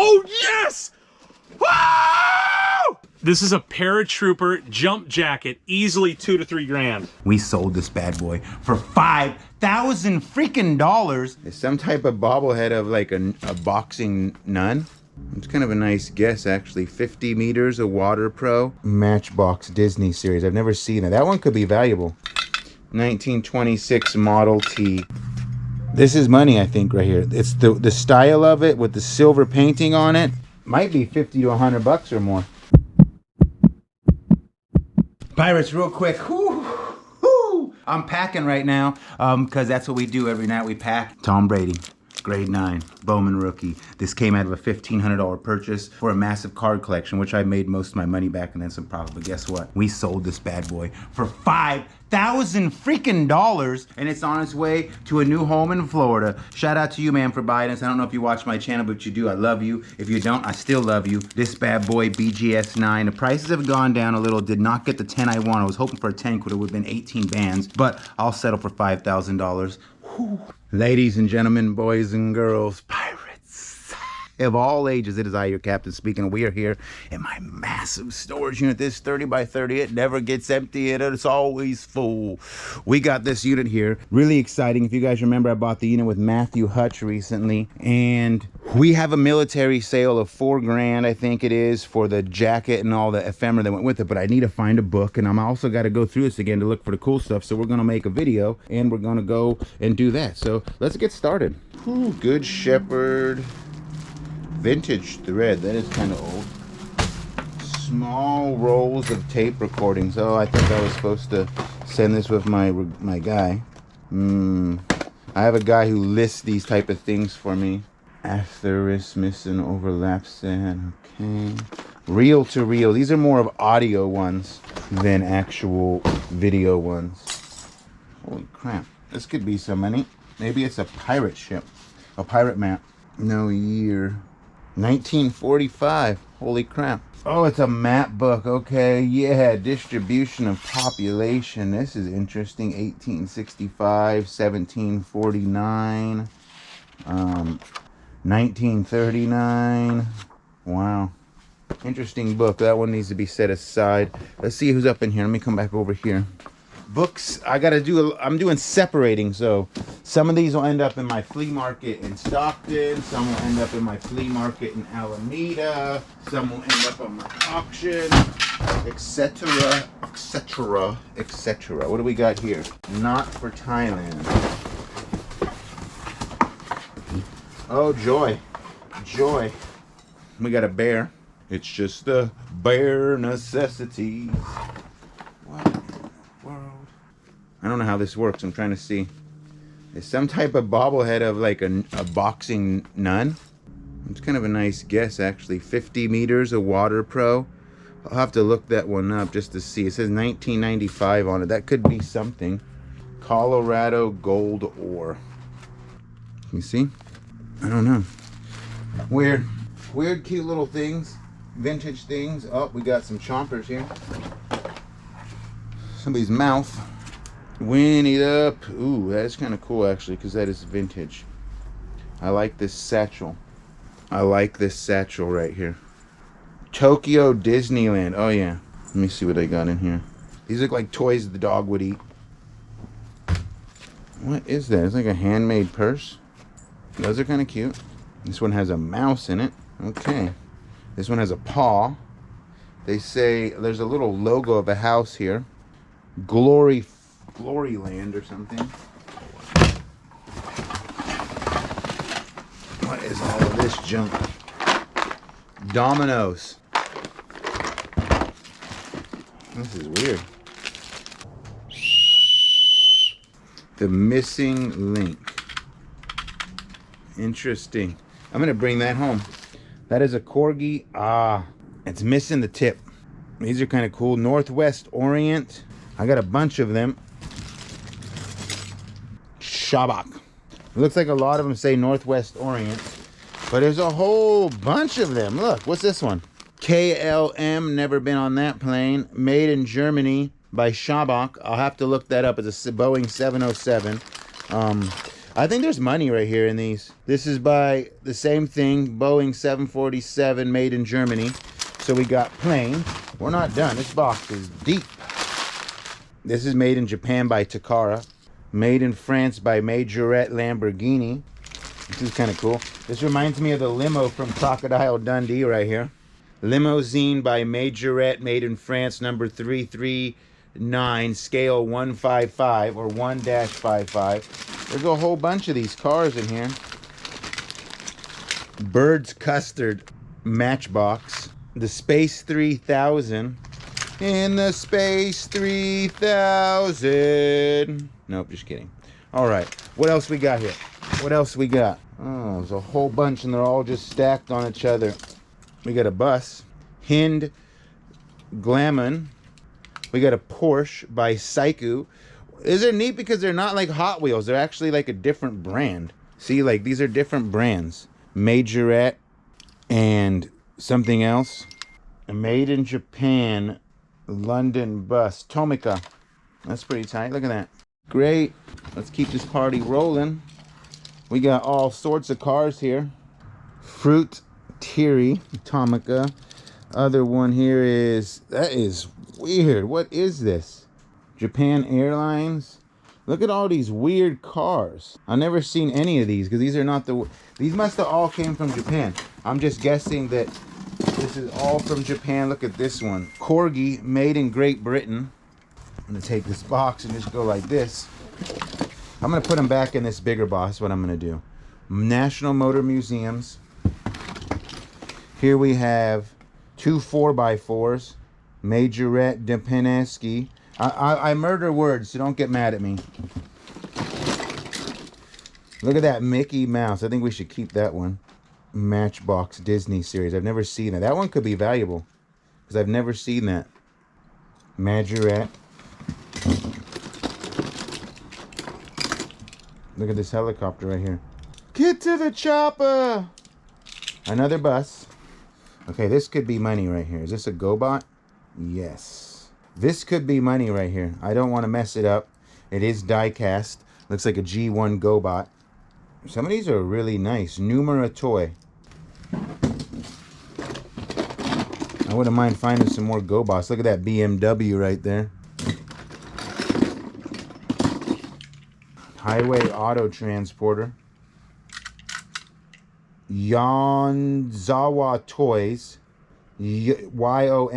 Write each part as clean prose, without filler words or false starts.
Oh, yes! Woo! This is a paratrooper jump jacket, easily $2 to $3 grand. We sold this bad boy for $5,000 freaking dollars. It's some type of bobblehead of like a boxing nun. It's kind of a nice guess, actually. 50 meters, a Water Pro. Matchbox Disney series. I've never seen it. That one could be valuable. 1926 Model T. This is money, I think, right here. It's the style of it with the silver painting on it. Might be 50 to 100 bucks or more. Pirates, real quick. Whew, whew. I'm packing right now because that's what we do every night. We pack. Tom Brady, grade 9, Bowman rookie. This came out of a $1,500 purchase for a massive card collection, which I made most of my money back and then some profit. But guess what? We sold this bad boy for $5,000 freaking dollars, and it's on its way to a new home in Florida. Shout out to you, man, for buying this. I don't know if you watch my channel, but you do. I love you. If you don't, I still love you. This bad boy, BGS 9. The prices have gone down a little. Did not get the 10 I want. I was hoping for a 10, could have been 18 bands, but I'll settle for $5,000. Ladies and gentlemen, boys and girls, pirates of all ages, it is I, your captain, speaking. We are here in my massive storage unit. This 30 by 30, it never gets empty, it's always full. We got this unit here, really exciting. If you guys remember, I bought the unit with Matthew Hutch recently, and we have a military sale of $4 grand, I think it is, for the jacket and all the ephemera that went with it. But I need to find a book, and I'm also got to go through this again to look for the cool stuff. So we're gonna make a video, and we're gonna go and do that. So let's get started. Ooh, Good Shepherd vintage thread. That is kind of old. Small rolls of tape recordings. Oh, I think I was supposed to send this with my guy. I have a guy who lists these type of things for me. Asterisk missing, overlap set. Okay. Reel to reel. These are more of audio ones than actual video ones. Holy crap. This could be some money. Maybe it's a pirate ship. A pirate map. No year. 1945. Holy crap. Oh, it's a map book. Okay, yeah. Distribution of population. This is interesting. 1865, 1749, 1939. Wow. Interesting book. That one needs to be set aside. Let's see who's up in here. Let me come back over here. Books, I'm doing separating, so some of these will end up in my flea market in Stockton, some will end up in my flea market in Alameda, some will end up on my auction, etc., etc., etc. What do we got here? Not for Thailand. Oh, joy. Joy. We got a bear. It's just the bare necessities. What? World. I don't know how this works. I'm trying to see. It's some type of bobblehead of like a boxing nun. It's kind of a nice guess, actually. 50 meters, a Water Pro. I'll have to look that one up just to see. It says 1995 on it. That could be something. Colorado gold ore. You see? I don't know. Weird, cute little things. Vintage things. Oh, we got some chompers here. Somebody's mouth. Winnie the Pooh. Ooh, that's kind of cool, actually, because that is vintage. I like this satchel. I like this satchel right here. Tokyo Disneyland. Oh, yeah. Let me see what I got in here. These look like toys the dog would eat. What is that? It's like a handmade purse. Those are kind of cute. This one has a mouse in it. Okay. This one has a paw. They say there's a little logo of a house here. Gloryland or something. What is all of this junk? Dominoes. This is weird. The Missing Link. Interesting. I'm gonna bring that home. That is a corgi. Ah, it's missing the tip. These are kind of cool. Northwest Orient. I got a bunch of them. Shabak. It looks like a lot of them say Northwest Orient, but there's a whole bunch of them. Look, what's this one? KLM, never been on that plane. Made in Germany by Shabak. I'll have to look that up. It's a Boeing 707. I think there's money right here in these. This is by the same thing, Boeing 747, made in Germany. So we got plain. We're not done. This box is deep. This is made in Japan by Takara. Made in France by Majorette Lamborghini. This is kind of cool. This reminds me of the limo from Crocodile Dundee right here. Limousine by Majorette, made in France, number 339, scale 155 or 1-55. There's a whole bunch of these cars in here. Bird's Custard Matchbox. The Space 3000. In the Space 3000. Nope, just kidding. All right, what else we got here? What else we got? Oh, there's a whole bunch and they're all just stacked on each other. We got a bus. Hind Glamour. We got a Porsche by Saiku. Is it neat because they're not like Hot Wheels. They're actually like a different brand. See, like these are different brands. Majorette and something else. A made in Japan London bus. Tomica. That's pretty tight. Look at that. Great. Let's keep this party rolling. We got all sorts of cars here. Fruit Thierry Tomica. Other one here is, that is weird. What is this? Japan Airlines. Look at all these weird cars. I've never seen any of these because these are not the, these must have all came from Japan. I'm just guessing that this is all from Japan. Look at this one. Corgi, made in Great Britain. I'm gonna take this box and just go like this. I'm gonna put them back in this bigger box. What I'm gonna do. National Motor Museums. Here we have two 4x4s. Majorette Depeneski. I murder words, so don't get mad at me. Look at that Mickey Mouse. I think we should keep that one. Matchbox Disney series. I've never seen that. That one could be valuable because I've never seen that. Majorette. Look at this helicopter right here. Get to the chopper! Another bus. Okay, this could be money right here. Is this a GoBot? Yes. This could be money right here. I don't want to mess it up. It is die cast. Looks like a G1 GoBot. Some of these are really nice. Numera toy. I wouldn't mind finding some more GoBots. Look at that BMW right there. Highway Auto Transporter. Yonzawa Toys. Yonezawa.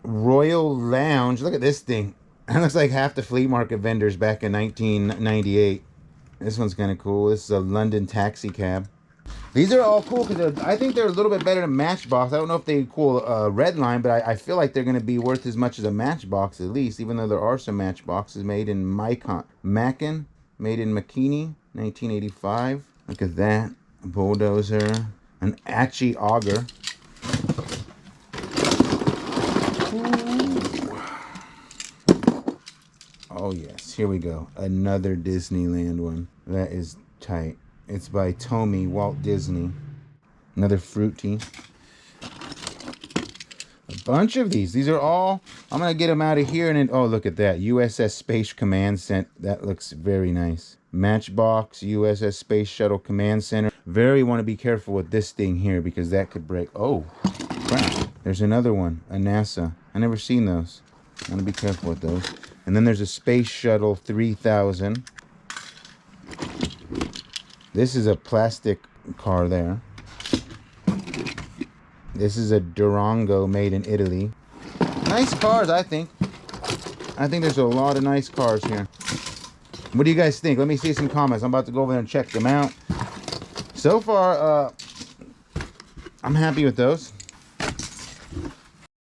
Royal Lounge. Look at this thing. It looks like half the flea market vendors back in 1998. This one's kind of cool. This is a London taxi cab. These are all cool because I think they're a little bit better than Matchbox. I don't know if they equal Redline, but I feel like they're going to be worth as much as a Matchbox at least, even though there are some Matchboxes made in Macon, made in McKinney, 1985. Look at that. A bulldozer. An Achi auger. Ooh. Oh yes, here we go. Another Disneyland one. That is tight. It's by Tomy Walt Disney. Another fruity. A bunch of these. These are all, I'm gonna get them out of here and then, oh look at that. USS Space Command Center. That looks very nice. Matchbox, USS Space Shuttle Command Center. Very want to be careful with this thing here because that could break. Oh, crap. There's another one, a NASA. I never seen those. I want to be careful with those. And then there's a Space Shuttle 3000. This is a plastic car there. This is a Durango made in Italy. Nice cars, I think. I think there's a lot of nice cars here. What do you guys think? Let me see some comments. I'm about to go over there and check them out. So far, I'm happy with those.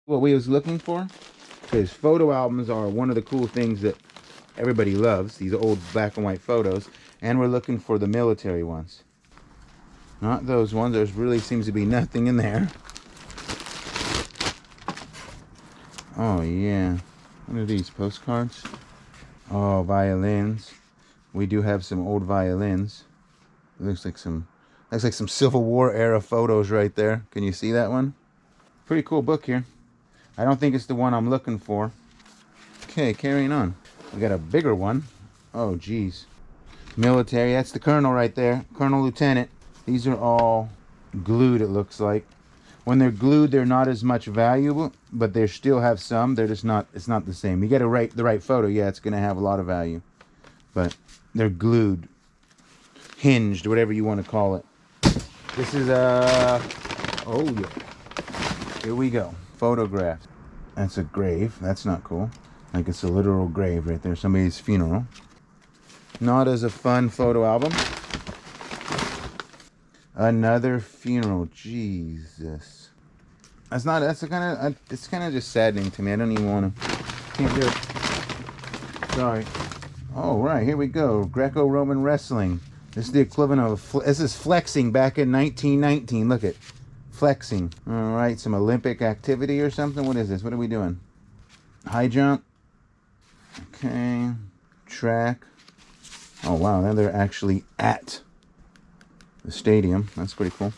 What we was looking for, because photo albums are one of the cool things that everybody loves. These old black and white photos. And we're looking for the military ones. Not those ones. There really seems to be nothing in there. Oh, yeah. What are these? Postcards? Oh, violins. We do have some old violins. It looks like some Civil War era photos right there. Can you see that one? Pretty cool book here. I don't think it's the one I'm looking for. Okay, carrying on. We got a bigger one. Oh, geez. Military, that's the colonel right there. Colonel, lieutenant. These are all glued, it looks like. When they're glued, they're not as much valuable, but they still have some. They're just not, it's not the same. You get the right photo, yeah, it's going to have a lot of value. But they're glued, hinged, whatever you want to call it. This is oh yeah. Here we go. Photograph. That's a grave. That's not cool. Like it's a literal grave right there. Somebody's funeral. Not as a fun photo album. Another funeral. Jesus. That's not. That's kind of. It's kind of just saddening to me. I don't even want to. Can't do it. Sorry. Oh right. Here we go. Greco-Roman wrestling. This is the equivalent of. This is flexing back in 1919. Look at. Flexing. All right. Some Olympic activity or something. What is this? What are we doing? High jump. Okay. Track. Oh wow. Now they're actually at the stadium. That's pretty cool.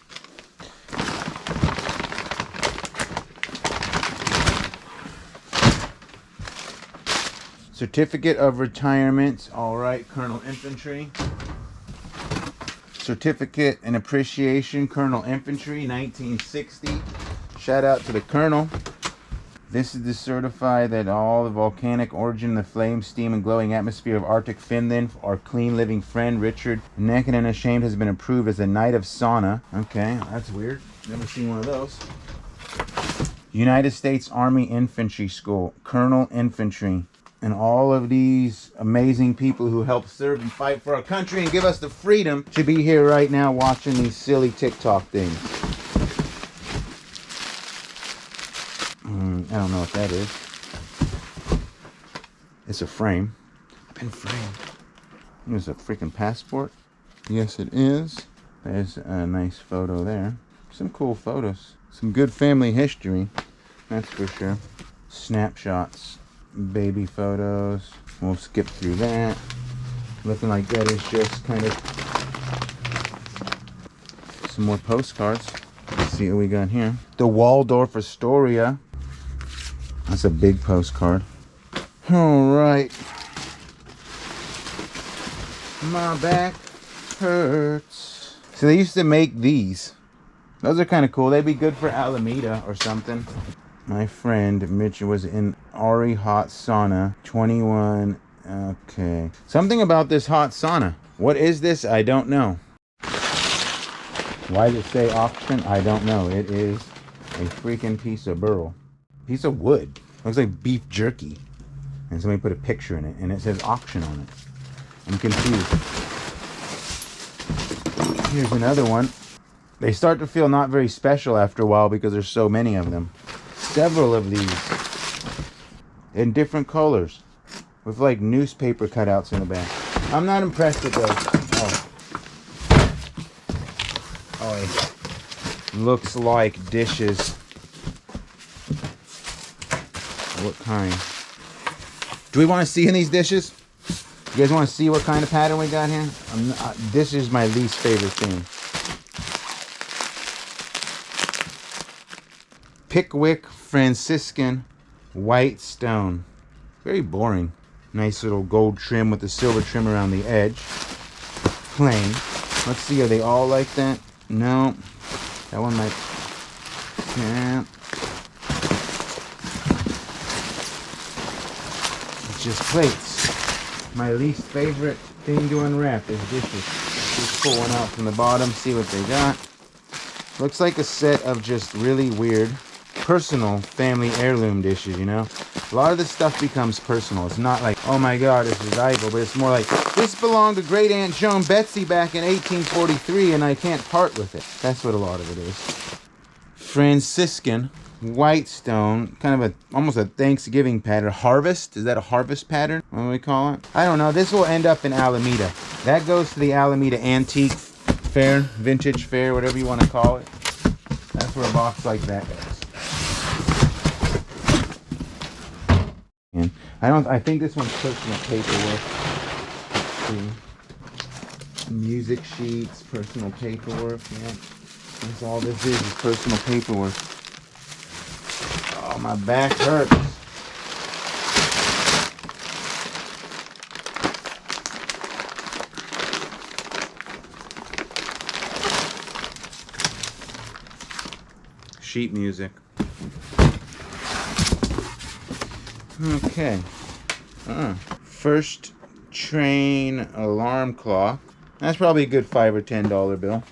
Certificate of retirement. All right, Colonel Infantry. Certificate and appreciation, Colonel Infantry, 1960. Shout out to the Colonel. This is to certify that all the volcanic origin, the flame, steam, and glowing atmosphere of Arctic Finland, our clean living friend Richard, naked and ashamed, has been approved as a Knight of Sauna. Okay, that's weird. Never seen one of those. United States Army Infantry School, Colonel Infantry. And all of these amazing people who help serve and fight for our country and give us the freedom should be here right now watching these silly TikTok things. I don't know what that is. It's a frame. I've been framed. There's a freaking passport. Yes, it is. There's a nice photo there. Some cool photos. Some good family history. That's for sure. Snapshots. Baby photos. We'll skip through that. Looking like that is just kind of some more postcards. Let's see what we got here. The Waldorf Astoria. That's a big postcard. All right. My back hurts. So they used to make these. Those are kind of cool. They'd be good for Alameda or something. My friend Mitch was in Ari hot sauna 21. Okay. Something about this hot sauna. What is this? I don't know. Why does it say auction? I don't know. It is a freaking piece of burl. Piece of wood. Looks like beef jerky. And somebody put a picture in it and it says auction on it. I'm confused. Here's another one. They start to feel not very special after a while because there's so many of them. Several of these in different colors with like newspaper cutouts in the back. I'm not impressed with those. Oh, it looks like dishes. What kind? Do we want to see in these dishes? You guys want to see what kind of pattern we got here? This is my least favorite thing. Pickwick Franciscan white stone. Very boring. Nice little gold trim with the silver trim around the edge. Plain. Let's see, are they all like that? No. That one might. Yeah. It's just plates. My least favorite thing to unwrap is dishes. Just pull one out from the bottom, see what they got. Looks like a set of just really weird personal family heirloom dishes, you know? A lot of this stuff becomes personal. It's not like, oh my god, this is valuable, but it's more like, this belonged to Great Aunt Joan Betsy back in 1843 and I can't part with it. That's what a lot of it is. Franciscan white stone, kind of almost a Thanksgiving pattern. Harvest? Is that a harvest pattern? What do we call it? I don't know. This will end up in Alameda. That goes to the Alameda Antique Fair, Vintage Fair, whatever you want to call it. That's where a box like that goes. And I think this one's personal paperwork. Music sheets, personal paperwork, yeah. That's all this is personal paperwork. Oh, my back hurts. sheet music. Okay. First train alarm clock. That's probably a good $5 or $10 bill.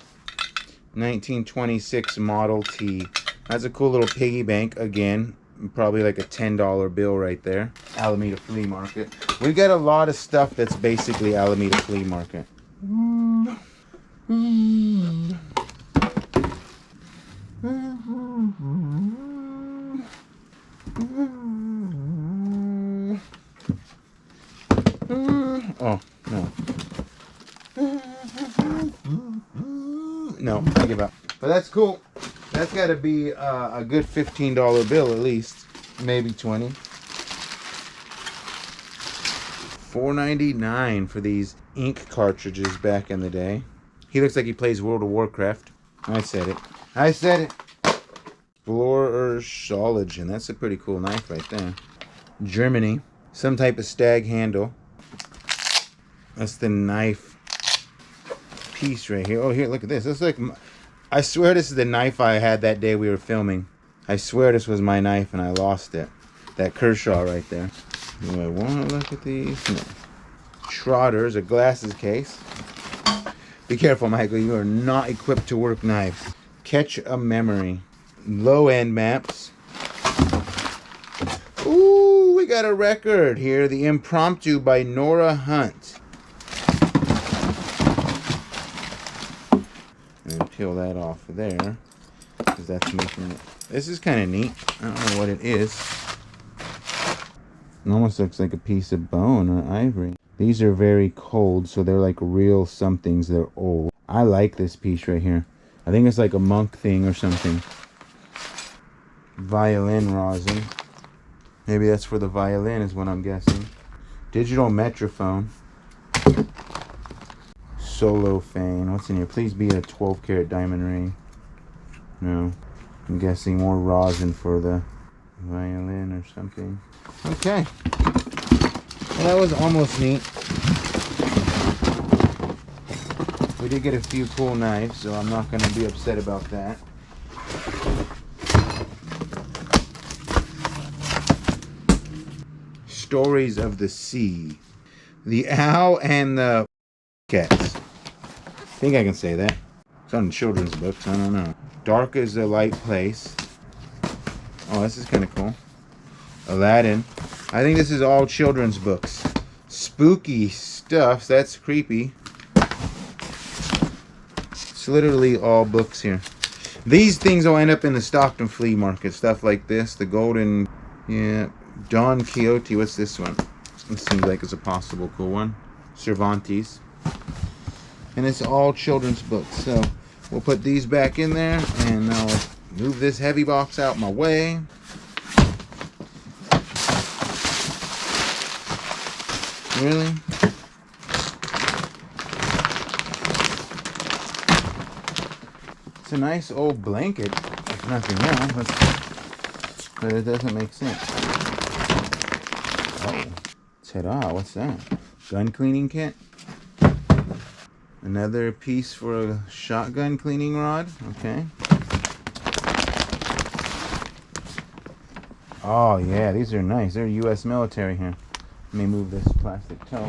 1926 Model T. That's a cool little piggy bank. Again, probably like a $10 bill right there. Alameda Flea Market. We've got a lot of stuff that's basically Alameda Flea Market. Oh, no. No, I give up. But that's cool. That's got to be a good $15 bill at least. Maybe 20. $4.99 for these ink cartridges back in the day. He looks like he plays World of Warcraft. I said it. I said it. Explorerology. That's a pretty cool knife right there. Germany. Some type of stag handle. That's the knife piece right here. Oh, here, look at this. This is like, I swear this is the knife I had that day we were filming. I swear this was my knife and I lost it. That Kershaw right there. Do I want to look at these? No. Trotter's, a glasses case. Be careful, Michael. You are not equipped to work knives. Catch a memory. Low-end maps. Ooh, we got a record here. The Impromptu by Nora Hunt. And peel that off of there. Because that's making it... This is kind of neat. I don't know what it is. It almost looks like a piece of bone or ivory. These are very cold, so they're like real somethings. They're old. I like this piece right here. I think it's like a monk thing or something. Violin rosin. Maybe that's for the violin is what I'm guessing. Digital metrophone. Solo Fane. What's in here? Please be a 12 karat diamond ring. No. I'm guessing more rosin for the violin or something. Okay. Well, that was almost neat. We did get a few cool knives, so I'm not going to be upset about that. Stories of the Sea. The Owl and the Cats. I think I can say that. It's on children's books. I don't know. Dark is a Light Place. Oh, this is kind of cool. Aladdin. I think this is all children's books. Spooky stuff. That's creepy. It's literally all books here. These things will end up in the Stockton Flea Market. Stuff like this. The Golden... Yeah. Don Quixote. What's this one? This seems like it's a possible cool one. Cervantes. And it's all children's books. So we'll put these back in there. And I'll move this heavy box out my way. Really? It's a nice old blanket, if nothing else, but it doesn't make sense. Oh, ta-da, what's that? Gun cleaning kit? Another piece for a shotgun cleaning rod, okay. Oh yeah, these are nice, they're U.S. military here. Let me move this plastic toe.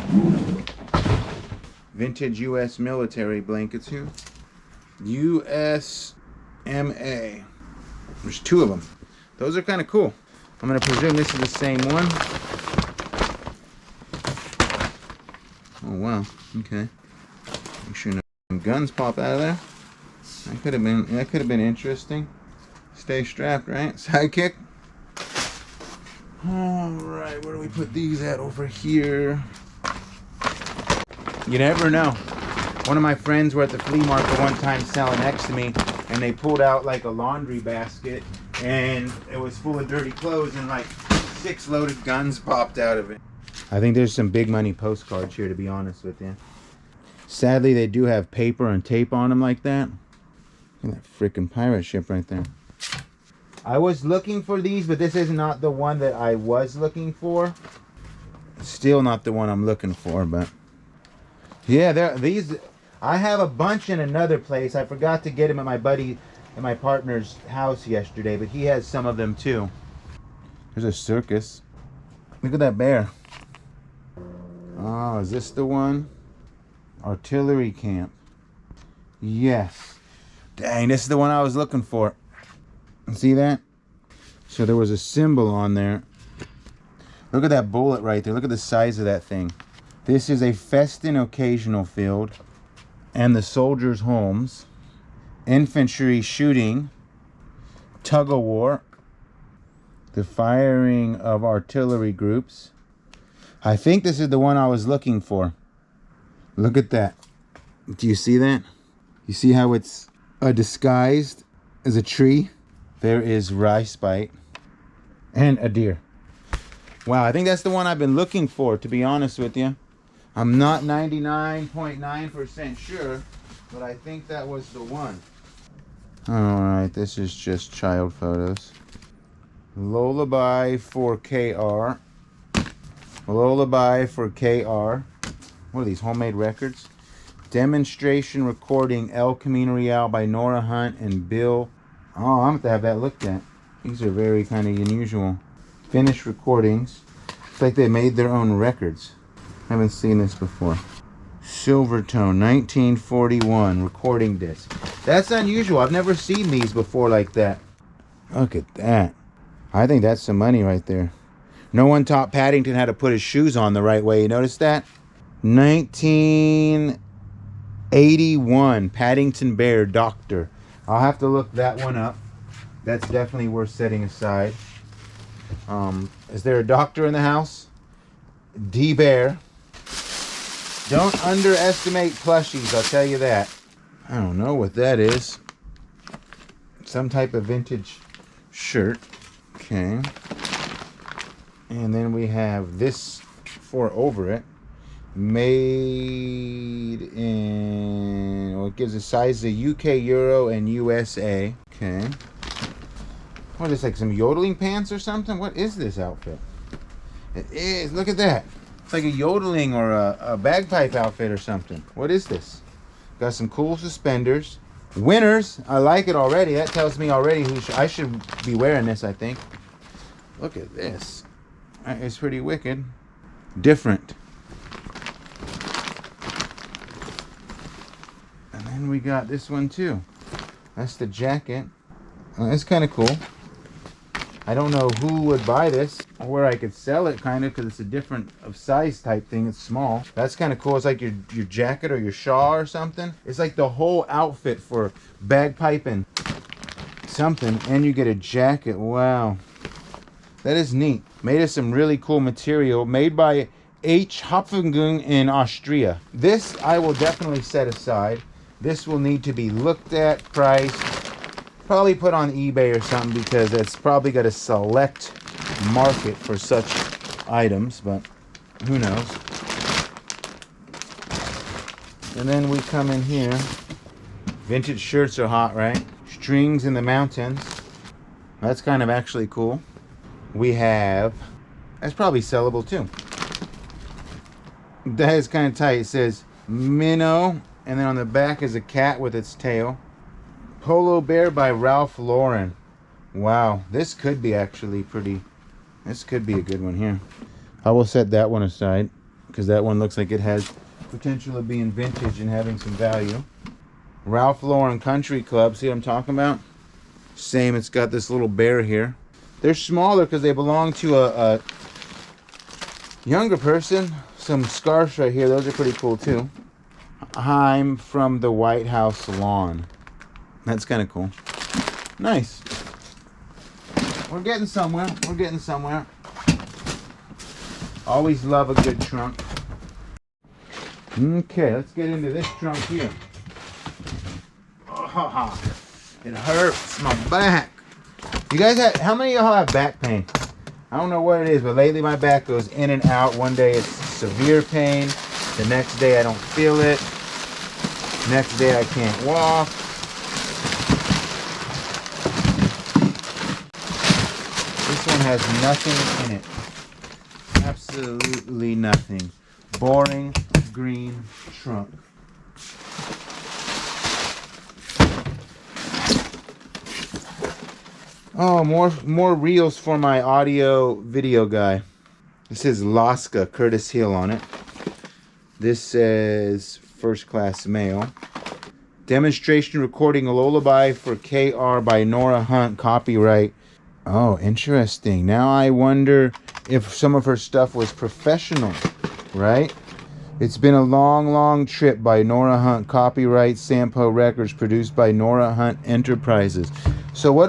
Vintage U.S. military blankets here. USMA. There's two of them. Those are kind of cool. I'm going to presume this is the same one. Oh, wow. Okay. Make sure no guns pop out of there. That could have been interesting. Stay strapped, right? Sidekick. Alright, where do we put these at? Over here. You never know. One of my friends were at the flea market one time selling next to me, and they pulled out like a laundry basket, and it was full of dirty clothes, and like 6 loaded guns popped out of it. I think there's some big money postcards here, to be honest with you. Sadly, they do have paper and tape on them like that. Look at that freaking pirate ship right there. I was looking for these, but this is not the one that I was looking for. Still not the one I'm looking for, but yeah, these. I have a bunch in another place. I forgot to get them at my buddy at my partner's house yesterday, but he has some of them too. There's a circus. Look at that bear. Oh, is this the one? Artillery camp. Yes. Dang, this is the one I was looking for. See that? So there was a symbol on there. Look at that bullet right there. Look at the size of that thing. This is a festin occasional field and the soldiers' homes. Infantry shooting. Tug of war. The firing of artillery groups. I think this is the one I was looking for. Look at that. Do you see that? You see how it's disguised as a tree? There is rice bite and a deer. Wow, I think that's the one I've been looking for, to be honest with you. I'm not 99.9% sure, but I think that was the one. Alright, this is just child photos. Lullaby for KR. Lullaby for KR. What are these, homemade records? Demonstration recording El Camino Real by Nora Hunt and Bill. Oh, I'm going to have that looked at. These are very kind of unusual. Finished recordings. It's like they made their own records. Haven't seen this before. Silvertone, 1941, recording disc. That's unusual. I've never seen these before like that. Look at that. I think that's some money right there. No one taught Paddington how to put his shoes on the right way. You notice that? 1981, Paddington Bear Doctor. I'll have to look that one up. That's definitely worth setting aside. Is there a doctor in the house? D Bear. Don't underestimate plushies, I'll tell you that. I don't know what that is. Some type of vintage shirt. Okay. And then we have this for over it. Made in, well, it gives a size of UK, Euro, and USA. Okay. What is this, like some yodeling pants or something? What is this outfit? It is, look at that. It's like a yodeling or a bagpipe outfit or something. What is this? Got some cool suspenders. Winners, I like it already. That tells me already I should be wearing this, I think. Look at this. It's pretty wicked. Different. And then we got this one too. That's the jacket. It's kind of cool. I don't know who would buy this or where I could sell it, kind of, because it's a different of size type thing. It's small. That's kind of cool. It's like your jacket or your shawl or something. It's like the whole outfit for bagpiping something, and you get a jacket. Wow. That is neat. Made of some really cool material. Made by H. Hopfengung in Austria. This I will definitely set aside. This will need to be looked at, priced, probably put on eBay or something, because it's probably got a select market for such items, but who knows. And then we come in here. Vintage shirts are hot, right? Strings in the mountains. That's kind of actually cool. We have, that's probably sellable too. That is kind of tight. It says Minnow, and then on the back is a cat with its tail. Polo Bear by Ralph Lauren. Wow, this could be actually pretty, this could be a good one here. I will set that one aside, because that one looks like it has potential of being vintage and having some value. Ralph Lauren Country Club, see what I'm talking about? Same, it's got this little bear here. They're smaller because they belong to a younger person. Some scarves right here, those are pretty cool too. I'm from the White House lawn. That's kind of cool. Nice. We're getting somewhere. We're getting somewhere. Always love a good trunk. Okay, let's get into this trunk here. Oh, it hurts my back. You guys have, how many of y'all have back pain? I don't know what it is, but lately my back goes in and out. One day it's severe pain. The next day I don't feel it. Next day I can't walk. This one has nothing in it. Absolutely nothing. Boring green trunk. Oh, more reels for my audio video guy. This is Laska, Curtis Hill on it. This says first class mail. Demonstration recording a lullaby for KR by Nora Hunt, copyright. Oh, interesting. Now I wonder if some of her stuff was professional, right? It's been a long trip by Nora Hunt, copyright Sampo Records, produced by Nora Hunt Enterprises. So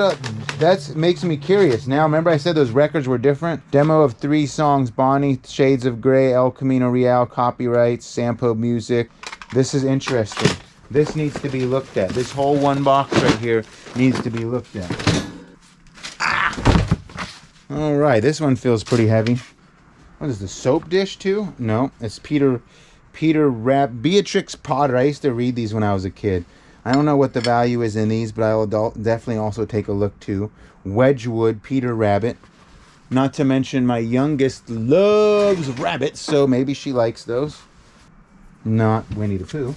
that makes me curious. Now, remember I said those records were different? Demo of 3 songs, Bonnie, Shades of Grey, El Camino Real, copyright Sampo Music. This is interesting. This needs to be looked at. This whole one box right here needs to be looked at. Ah! All right, this one feels pretty heavy. What is the soap dish too? No, it's Peter Beatrix Potter. I used to read these when I was a kid. I don't know what the value is in these, but I will definitely also take a look too. Wedgwood, Peter Rabbit. Not to mention my youngest loves rabbits, so maybe she likes those. Not Winnie the Pooh.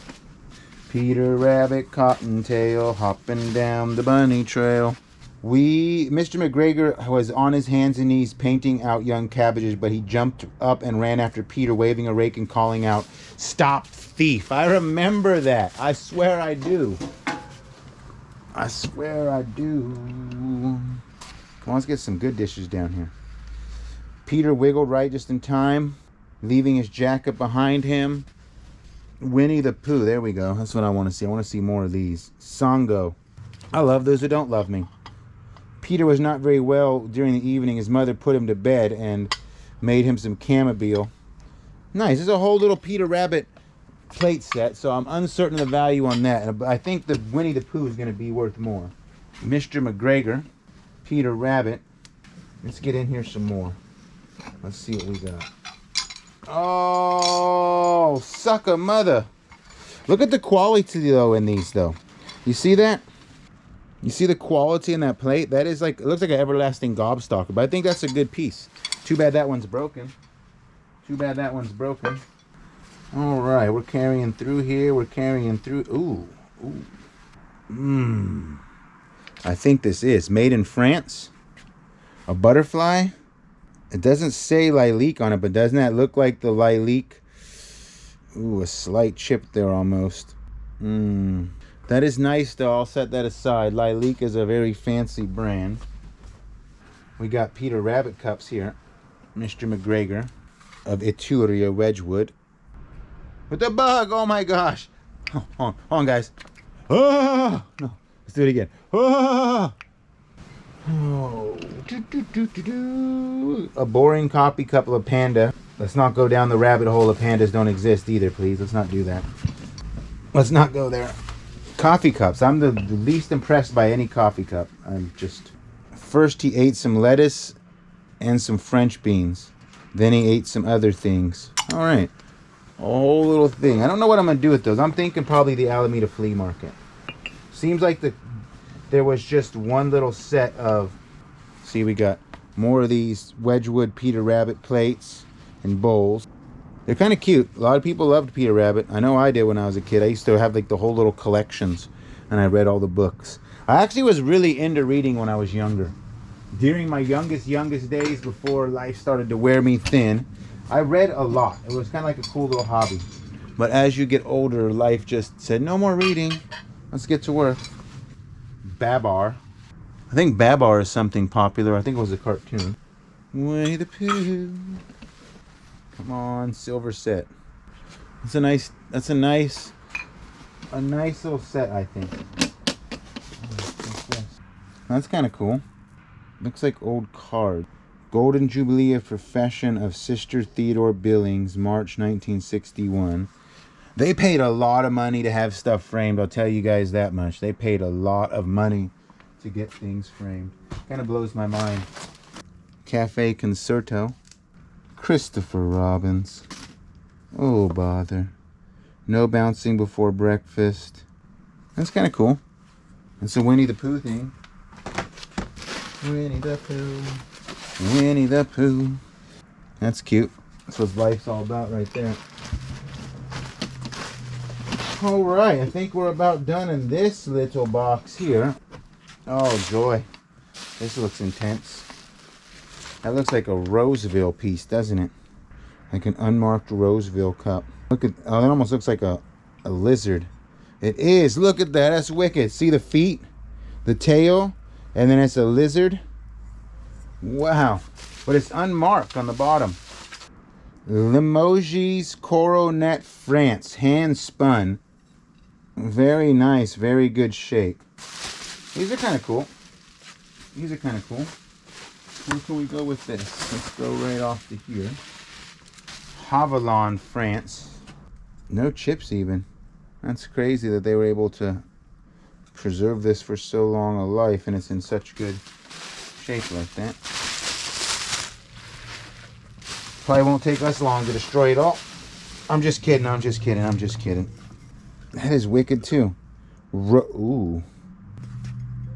Peter Rabbit, Cottontail, hopping down the bunny trail. Mr. McGregor was on his hands and knees painting out young cabbages, but he jumped up and ran after Peter, waving a rake and calling out, "Stop, thief!" I remember that. I swear I do. I swear I do. Come on, let's get some good dishes down here. Peter wiggled right just in time, leaving his jacket behind him. Winnie the Pooh, there we go. That's what I want to see. I want to see more of these. Songo. I love those who don't love me. Peter was not very well during the evening. His mother put him to bed and made him some chamomile. Nice. There's a whole little Peter Rabbit plate set, so I'm uncertain of the value on that. I think the Winnie the Pooh is going to be worth more. Mr. McGregor, Peter Rabbit. Let's get in here some more. Let's see what we got. Oh, sucker mother. Look at the quality though in these though. You see that? You see the quality in that plate? That is like, it looks like an everlasting gobstopper, but I think that's a good piece. Too bad that one's broken. Too bad that one's broken. All right, we're carrying through here. We're carrying through. Ooh, ooh. I think this is made in France. A butterfly. It doesn't say lilac on it, but doesn't that look like the lilac? Ooh, a slight chip there almost. That is nice though. I'll set that aside. Lilac is a very fancy brand. We got Peter Rabbit cups here. Mr. McGregor of Etruria, Wedgwood. With the bug! Oh my gosh! Hold on guys. Oh, no. Let's do it again. Oh. Oh. A boring coffee cup of a panda. Let's not go down the rabbit hole of pandas don't exist either, please. Let's not do that. Let's not go there. Coffee cups. I'm the least impressed by any coffee cup. I'm just... First he ate some lettuce and some French beans. Then he ate some other things. All right. A whole little thing. I don't know what I'm going to do with those. I'm thinking probably the Alameda Flea Market. Seems like there was just one little set of... See, we got more of these Wedgwood Peter Rabbit plates and bowls. They're kind of cute. A lot of people loved Peter Rabbit. I know I did when I was a kid. I used to have like the whole little collections, and I read all the books. I actually was really into reading when I was younger. During my youngest days before life started to wear me thin, I read a lot. It was kind of like a cool little hobby. But as you get older, life just said, no more reading. Let's get to work. Babar. I think Babar is something popular. I think it was a cartoon. Winnie the Pooh. Come on, silver set. That's a nice little set, I think. That's kind of cool. Looks like old card. Golden Jubilee of Profession of Sister Theodore Billings, March 1961. They paid a lot of money to have stuff framed. I'll tell you guys that much. They paid a lot of money to get things framed. Kind of blows my mind. Cafe Concerto. Christopher Robbins. Oh, bother. No bouncing before breakfast. That's kind of cool. It's a Winnie the Pooh thing. Winnie the Pooh. Winnie the Pooh. That's cute. That's what life's all about right there. Alright, I think we're about done in this little box here. Oh, joy. This looks intense. That looks like a Roseville piece, doesn't it? Like an unmarked Roseville cup. Look at, oh, it almost looks like a lizard. It is. Look at that. That's wicked. See the feet, the tail, and then it's a lizard. Wow. But it's unmarked on the bottom. Limoges Coronet France. Hand spun. Very nice. Very good shape. These are kind of cool. These are kind of cool. Where can we go with this? Let's go right off to here. Havalon, France. No chips even. That's crazy that they were able to preserve this for so long a life and it's in such good shape like that. Probably won't take us long to destroy it all. I'm just kidding, I'm just kidding, I'm just kidding. That is wicked too. Ooh.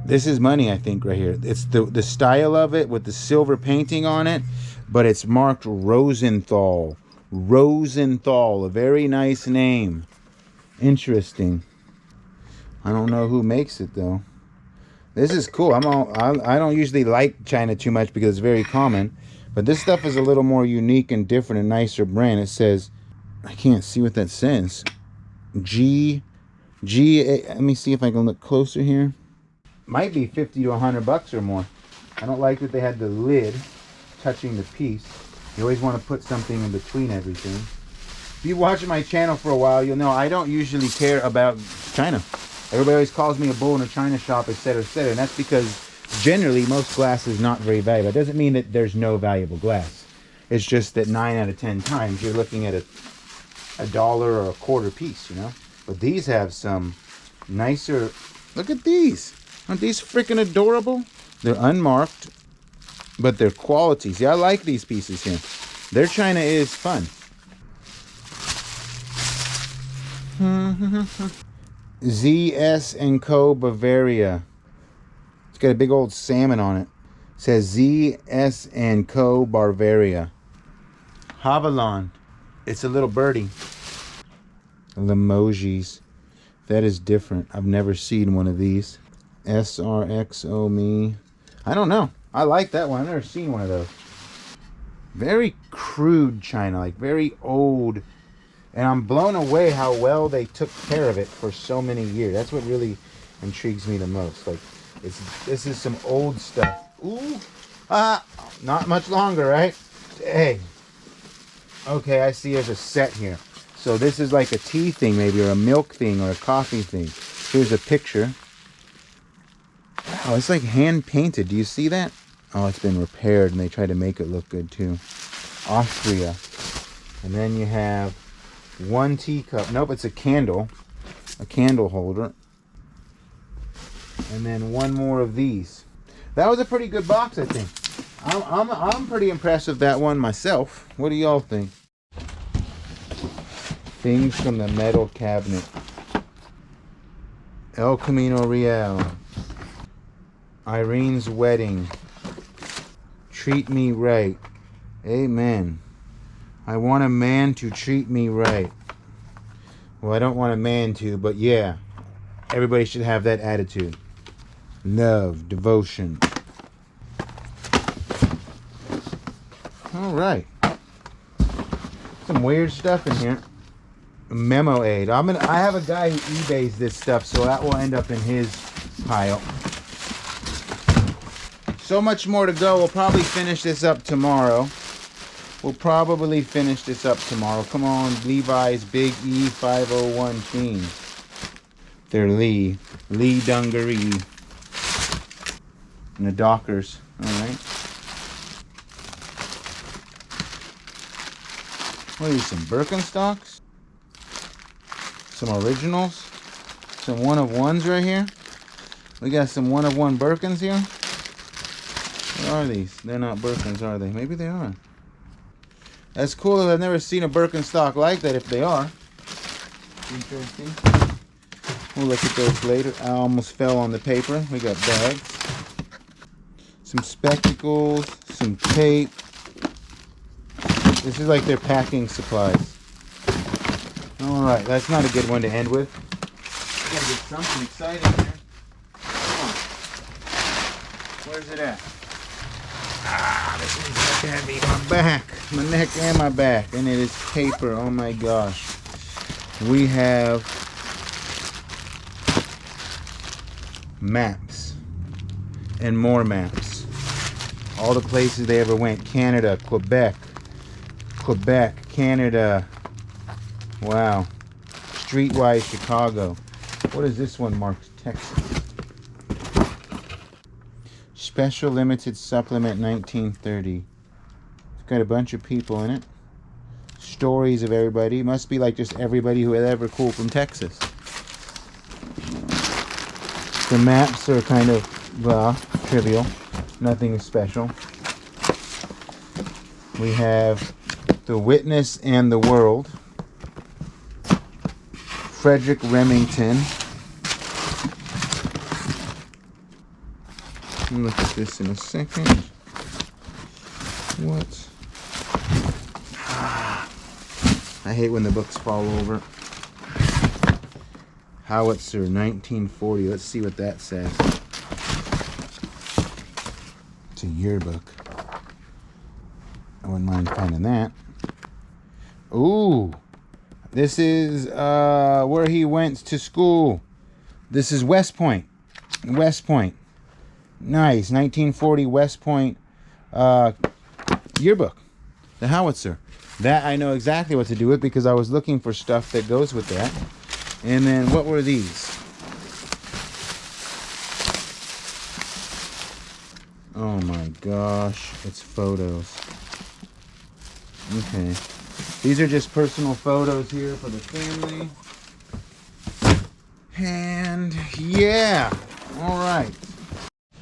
This is money, I think, right here. It's the style of it with the silver painting on it, but it's marked Rosenthal. Rosenthal, a very nice name. Interesting. I don't know who makes it though. This is cool. I don't usually like China too much because it's very common, but this stuff is a little more unique and different and nicer brand. It says, I can't see what that says. Let me see if I can look closer here. Might be 50 to 100 bucks or more. I don't like that they had the lid touching the piece. You always want to put something in between everything. If you've watched my channel for a while, you'll know I don't usually care about China. Everybody always calls me a bull in a China shop, etc., etc. And that's because generally most glass is not very valuable. It doesn't mean that there's no valuable glass. It's just that 9 out of 10 times you're looking at a dollar or a quarter piece, you know. But these have some nicer. Look at these. Aren't these freaking adorable? They're unmarked, but they're quality. See, I like these pieces here. Their China is fun. ZS & Co. Bavaria. It's got a big old salmon on it. It says ZS & Co. Bavaria. Havalon. It's a little birdie. Limoges. That is different. I've never seen one of these. SRXO me. I don't know. I like that one. I've never seen one of those. Very crude China, like very old. And I'm blown away how well they took care of it for so many years. That's what really intrigues me the most. Like, this is some old stuff. Ooh, not much longer, right? Hey, okay, I see there's a set here. So this is like a tea thing, maybe, or a milk thing, or a coffee thing. Here's a picture. Wow, it's like hand painted. Do you see that? Oh, it's been repaired, and they try to make it look good too. Austria, and then you have one teacup. Nope, it's a candle holder. And then one more of these. That was a pretty good box, I think. I'm pretty impressed with that one myself. What do y'all think? Things from the metal cabinet. El Camino Real. Irene's wedding. Treat me right. Amen. I want a man to treat me right. Well, I don't want a man to, but yeah. Everybody should have that attitude. Love, devotion. All right. Some weird stuff in here. Memo aid. I have a guy who eBays this stuff, so that will end up in his pile. So much more to go. We'll probably finish this up tomorrow. Come on, Levi's Big E 501 jeans. They're Lee Dungaree. And the Dockers. Alright. What are these, some Birkenstocks? Some originals? Some one-of-ones right here? We got some one-of-one Birkins here? What are these? They're not Birkins, are they? Maybe they are. That's cool. I've never seen a Birkenstock like that if they are. Interesting. We'll look at those later. I almost fell on the paper. We got bags. Some spectacles. Some tape. This is like their packing supplies. Alright, that's not a good one to end with. Gotta get something exciting here. Come Where's it at? Ah, this one's heavy. My back, my neck, and my back. And it is paper. Oh my gosh. We have maps and more maps. All the places they ever went. Canada, Quebec, Canada. Wow. Streetwise Chicago. What is this one marked? Texas. Special Limited Supplement 1930. It's got a bunch of people in it. Stories of everybody. Must be like just everybody who was ever cool from Texas. The maps are kind of, trivial. Nothing special. We have The Witness and the World. Frederick Remington. I'll look at this in a second. What? I hate when the books fall over. Howitzer, 1940. Let's see what that says. It's a yearbook. I wouldn't mind finding that. Ooh. This is where he went to school. This is West Point. West Point. Nice. 1940 West Point yearbook. The Howitzer. That I know exactly what to do with because I was looking for stuff that goes with that. And then what were these? Oh my gosh. It's photos. Okay. These are just personal photos here for the family. And yeah. All right.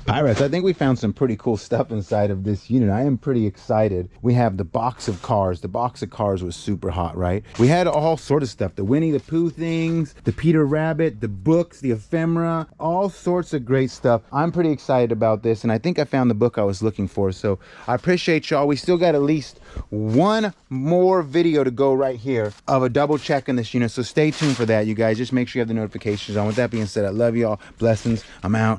Pirates, I think we found some pretty cool stuff inside of this unit. I am pretty excited. We have the box of cars. The box of cars was super hot, right? We had all sort of stuff. The Winnie the Pooh things, the Peter Rabbit, the books, the ephemera, all sorts of great stuff. I'm pretty excited about this, and I think I found the book I was looking for. So I appreciate y'all. We still got at least one more video to go right here of a double check in this unit. So stay tuned for that, you guys. Just make sure you have the notifications on. With that being said, I love y'all. Blessings. I'm out.